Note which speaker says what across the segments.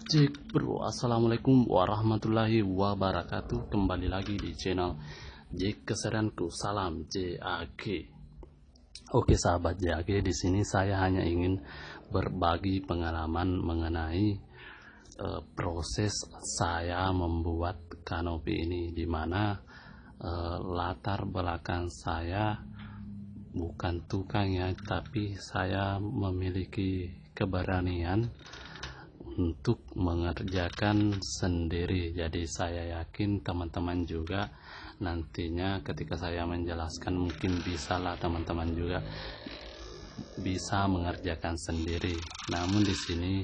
Speaker 1: Cek bro, assalamualaikum warahmatullahi wabarakatuh. Kembali lagi di channel Jack Keseranku. Salam JAG. Oke sahabat JAG, di sini saya hanya ingin berbagi pengalaman mengenai proses saya membuat kanopi ini, dimana latar belakang saya bukan tukang ya, tapi saya memiliki keberanian untuk mengerjakan sendiri. Jadi saya yakin teman-teman juga nantinya ketika saya menjelaskan mungkin bisalah teman-teman juga bisa mengerjakan sendiri. Namun di sini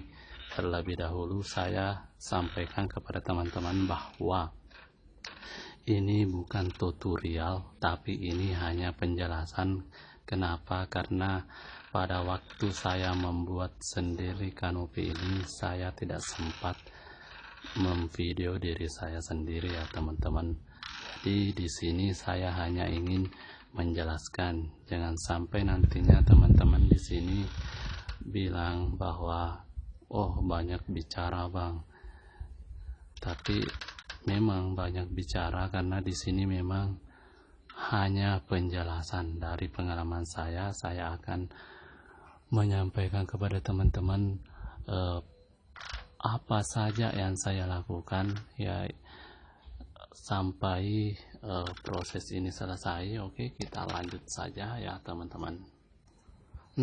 Speaker 1: terlebih dahulu saya sampaikan kepada teman-teman bahwa ini bukan tutorial, tapi ini hanya penjelasan. Kenapa? Karena pada waktu saya membuat sendiri kanopi ini, saya tidak sempat memvideo diri saya sendiri ya teman-teman. Jadi di sini saya hanya ingin menjelaskan, jangan sampai nantinya teman-teman di sini bilang bahwa oh banyak bicara bang. Tapi memang banyak bicara karena di sini memang hanya penjelasan dari pengalaman saya. Saya akan menyampaikan kepada teman-teman apa saja yang saya lakukan ya sampai proses ini selesai. Oke, kita lanjut saja ya teman-teman.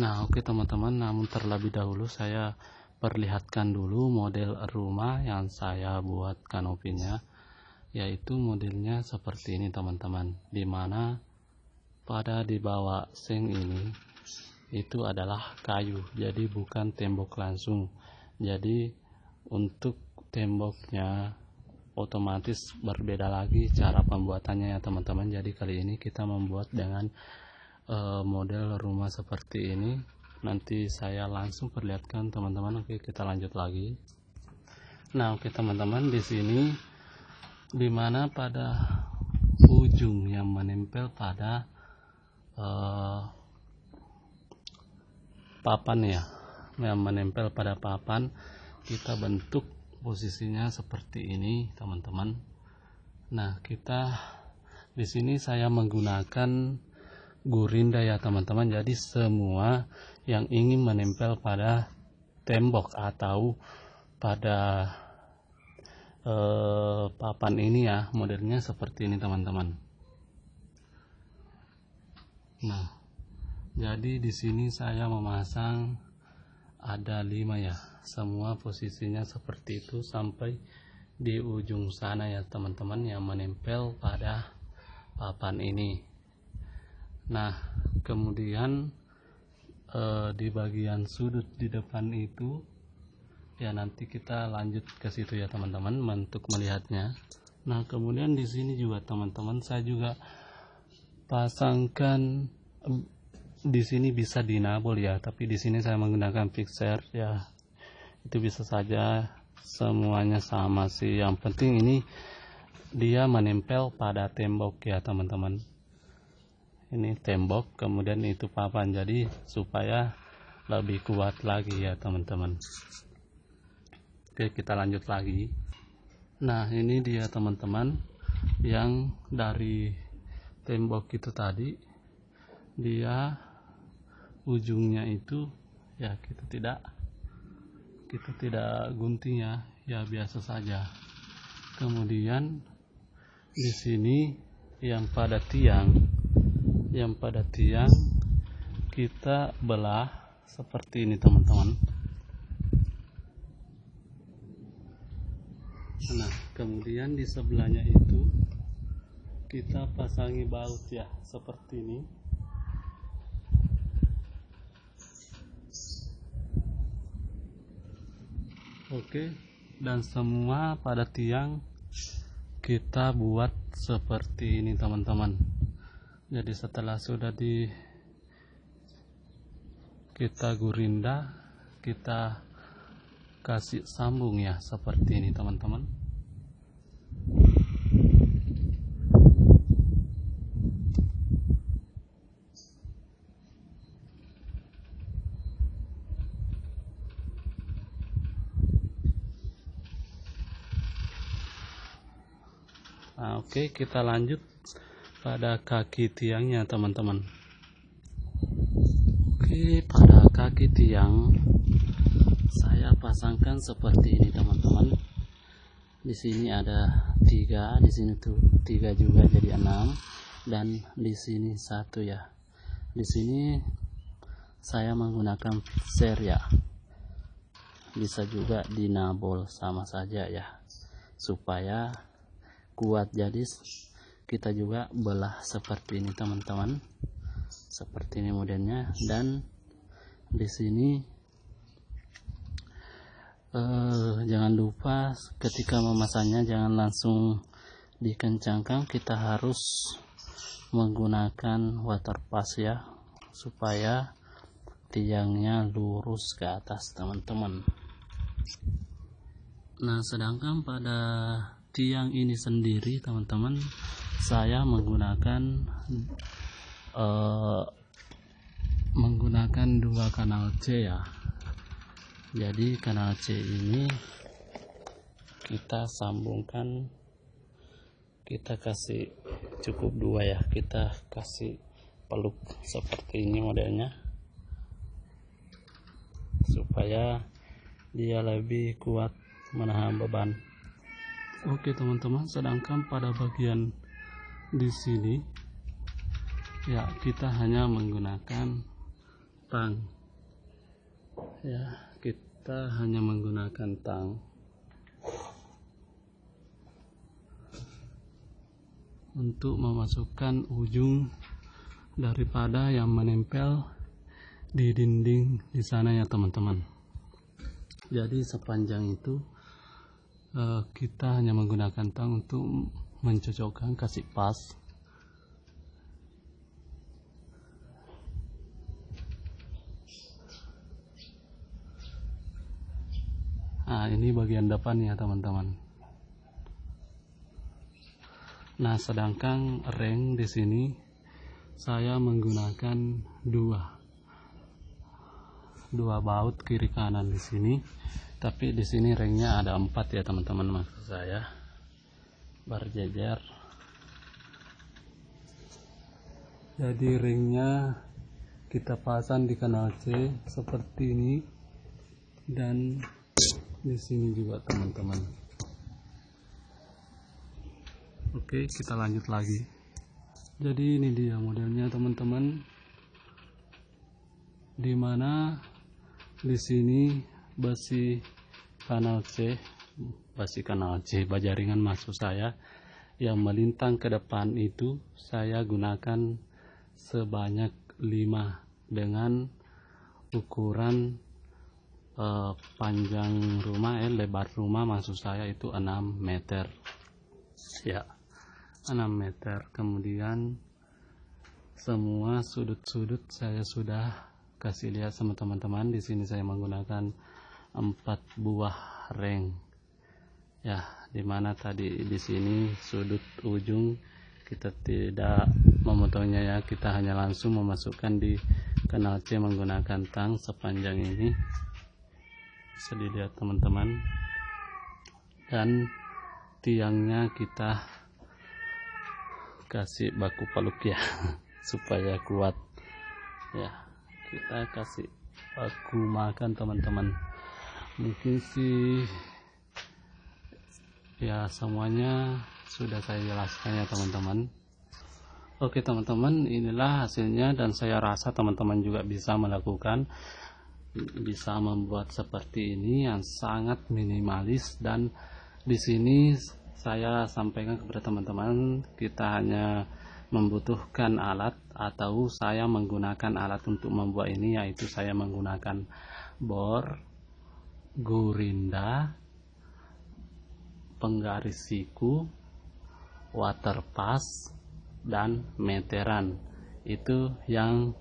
Speaker 1: Nah, oke teman-teman, namun terlebih dahulu saya perlihatkan dulu model rumah yang saya buat kanopinya, yaitu modelnya seperti ini teman-teman, dimana pada di bawah seng ini itu adalah kayu, jadi bukan tembok langsung. Jadi untuk temboknya otomatis berbeda lagi cara pembuatannya ya teman-teman. Jadi kali ini kita membuat dengan model rumah seperti ini. Nanti saya langsung perlihatkan teman-teman. Oke, kita lanjut lagi. Nah, oke teman-teman, di sini dimana pada ujung yang menempel pada papan ya, yang menempel pada papan, kita bentuk posisinya seperti ini teman-teman. Nah, kita di sini saya menggunakan gurinda ya teman-teman. Jadi semua yang ingin menempel pada tembok atau pada papan ini ya, modelnya seperti ini teman-teman. Nah, jadi di sini saya memasang ada 5 ya, semua posisinya seperti itu sampai di ujung sana ya teman-teman, yang menempel pada papan ini. Nah, kemudian di bagian sudut di depan itu ya, nanti kita lanjut ke situ ya teman-teman untuk melihatnya. Nah, kemudian di sini juga teman-teman saya juga pasangkan, di sini bisa dinabol ya, tapi di sini saya menggunakan fixer ya. Itu bisa saja, semuanya sama sih. Yang penting ini dia menempel pada tembok ya teman-teman. Ini tembok, kemudian itu papan, jadi supaya lebih kuat lagi ya teman-teman. Oke, kita lanjut lagi. Nah, ini dia teman-teman, yang dari tembok itu tadi, dia ujungnya itu ya kita tidak gunting ya biasa saja. Kemudian di sini yang pada tiang kita belah seperti ini teman-teman. Nah, kemudian di sebelahnya itu kita pasangi baut ya seperti ini. Oke, dan semua pada tiang kita buat seperti ini teman-teman. Jadi setelah sudah kita gurinda, kita kasih sambung ya seperti ini teman-teman. Nah, oke, kita lanjut pada kaki tiangnya teman-teman. Oke, pada kaki tiang saya pasangkan seperti ini teman-teman. Di sini ada 3, di sini tuh 3 juga jadi 6, dan di sini 1 ya. Di sini saya menggunakan fixer ya. Bisa juga dinabol, sama saja ya. Supaya kuat, jadi kita juga belah seperti ini teman-teman. Seperti ini modelnya, dan di sini jangan lupa ketika memasangnya jangan langsung dikencangkan, kita harus menggunakan water pass ya, supaya tiangnya lurus ke atas teman-teman. Nah, sedangkan pada tiang ini sendiri teman-teman, saya menggunakan 2 kanal C ya. Jadi kanal C ini kita sambungkan, kita kasih cukup 2 ya, kita kasih peluk seperti ini modelnya supaya dia lebih kuat menahan beban. Oke teman-teman, sedangkan pada bagian di sini ya, kita hanya menggunakan tang ya, kita hanya menggunakan tang untuk memasukkan ujung daripada yang menempel di dinding di sana ya teman-teman. Jadi sepanjang itu kita hanya menggunakan tang untuk mencocokkan, kasih pas. Nah, ini bagian depan ya teman-teman. Nah, sedangkan reng di sini saya menggunakan 2 baut kiri kanan di sini, tapi di sini rengnya ada 4 ya teman-teman, maksud saya berjejer. Jadi ringnya kita pasang di kanal C seperti ini, dan di sini juga teman-teman. Oke, kita lanjut lagi. Jadi ini dia modelnya teman-teman, dimana di sini besi kanal C, bajaringan maksud saya, yang melintang ke depan itu saya gunakan sebanyak 5 dengan ukuran panjang rumah lebar rumah maksud saya itu 6 meter ya, 6 meter. Kemudian semua sudut-sudut saya sudah kasih lihat sama teman-teman. Di sini saya menggunakan 4 buah reng ya, dimana tadi di sini sudut ujung kita tidak memotongnya ya, kita hanya langsung memasukkan di kanal C menggunakan tang sepanjang ini, bisa dilihat teman-teman. Dan tiangnya kita kasih baku peluk ya supaya kuat ya, kita kasih baku makan teman-teman. Mungkin sih ya semuanya sudah saya jelaskan ya teman-teman. Oke teman-teman, inilah hasilnya, dan saya rasa teman-teman juga bisa melakukan, bisa membuat seperti ini yang sangat minimalis. Dan di sini saya sampaikan kepada teman-teman, kita hanya membutuhkan alat, atau saya menggunakan alat untuk membuat ini, yaitu saya menggunakan bor, gurinda, penggaris siku, water pass, dan meteran. Itu yang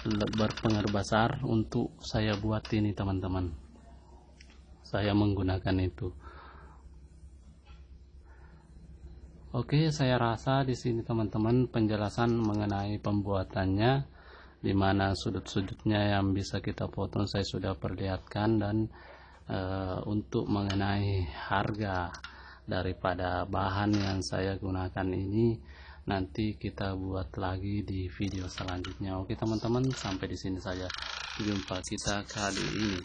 Speaker 1: berpengaruh besar untuk saya buat ini teman-teman. Saya menggunakan itu. Oke, saya rasa di sini teman-teman penjelasan mengenai pembuatannya, dimana sudut-sudutnya yang bisa kita potong saya sudah perlihatkan. Dan untuk mengenai harga daripada bahan yang saya gunakan ini nanti kita buat lagi di video selanjutnya. Oke teman-teman, sampai di sini saja jumpa kita kali ini.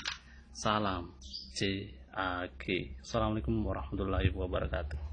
Speaker 1: Salam CAG. Assalamualaikum warahmatullahi wabarakatuh.